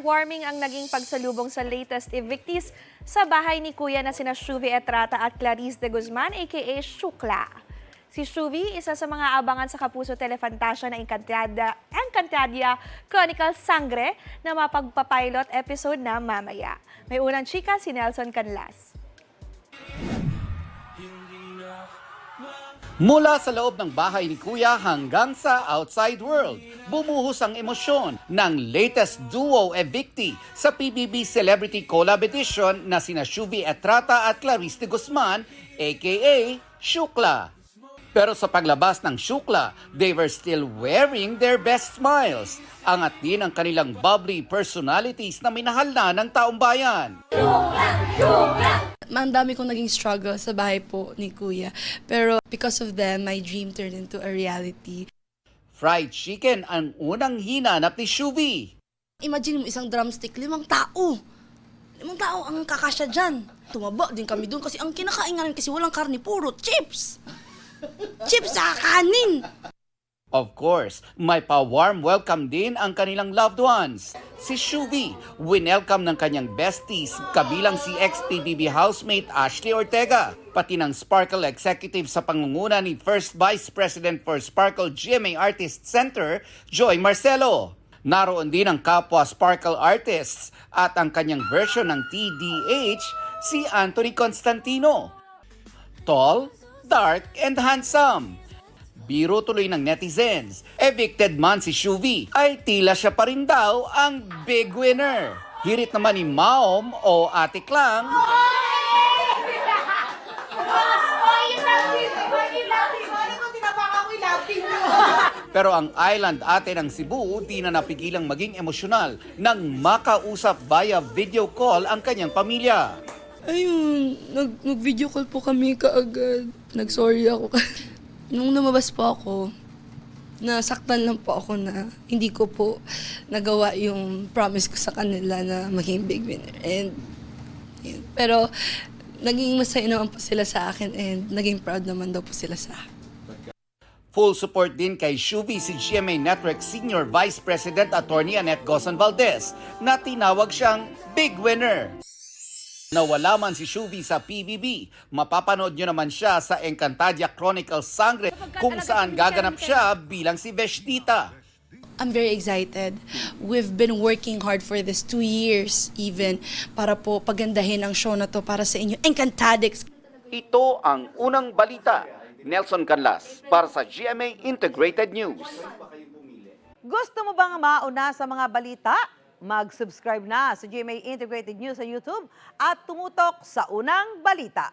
heartwarming ang naging pagsalubong sa latest evictees sa bahay ni Kuya na sina Shuvi Etrata at Clarice de Guzman aka Shukla. Si Shuvi, isa sa mga abangan sa Kapuso Telefantasya na Encantadia Chronicle Sangre na mapagpapilot episode na mamaya. May unang chika si Nelson Canlas. Mula sa loob ng bahay ni Kuya hanggang sa outside world, bumuhos ang emosyon ng latest duo evictee sa PBB Celebrity Collab Edition na sina Shuvi Etrata at Clarice de Guzman aka Shukla. Pero sa paglabas ng Shukla, they were still wearing their best smiles. Angat din ang kanilang bubbly personalities na minahal na ng taong bayan. Ang dami kong naging struggle sa bahay po ni Kuya. Pero because of them, my dream turned into a reality. Fried chicken ang unang hinanap ni Shuvi. Imagine mo isang drumstick, 5 tao. 5 tao ang kakasya dyan. Tumaba din kami doon kasi ang kinakain namin kasi walang karne, puro chips. Chips sa kanin. Of course, may pa-warm welcome din ang kanilang loved ones. Si Shuvi, winelcome ng kanyang besties, kabilang si ex-PBB housemate Ashley Ortega, pati ng Sparkle executive sa pangunguna ni First Vice President for Sparkle GMA Artist Center, Joy Marcelo. Naroon din ang kapwa Sparkle artists at ang kanyang version ng TDH, si Anthony Constantino. Tall, dark, and handsome. Biro tuloy ng netizens, evicted man si Shuvi ay tila siya pa rin daw ang big winner. Hirit naman ni Maom o Ate Klang. Pero ang island ate ng Cebu di na napigilang maging emosyonal nang makausap via video call ang kanyang pamilya. Ayun, nag-video call po kami kaagad. Nag-sorry ako. Nung lumabas po ako, nasaktan lang po ako na hindi ko po nagawa yung promise ko sa kanila na maging big winner. And, yun. Pero, naging masaya naman po sila sa akin and naging proud naman daw po sila sa akin. Full support din kay Shuvi si GMA Network Senior Vice President Attorney Annette Gozon Valdez na tinawag siyang big winner. Nawala man si Shuvi sa PBB, mapapanood nyo naman siya sa Encantadia Chronicle Sangre kung saan gaganap siya bilang si Veshdita. I'm very excited. We've been working hard for this 2 years even para po pagandahin ang show na to para sa inyo. Encantadix! Ito ang unang balita. Nelson Canlas para sa GMA Integrated News. Gusto mo bang mauna sa mga balita? Mag-subscribe na sa GMA Integrated News sa YouTube at tumutok sa unang balita.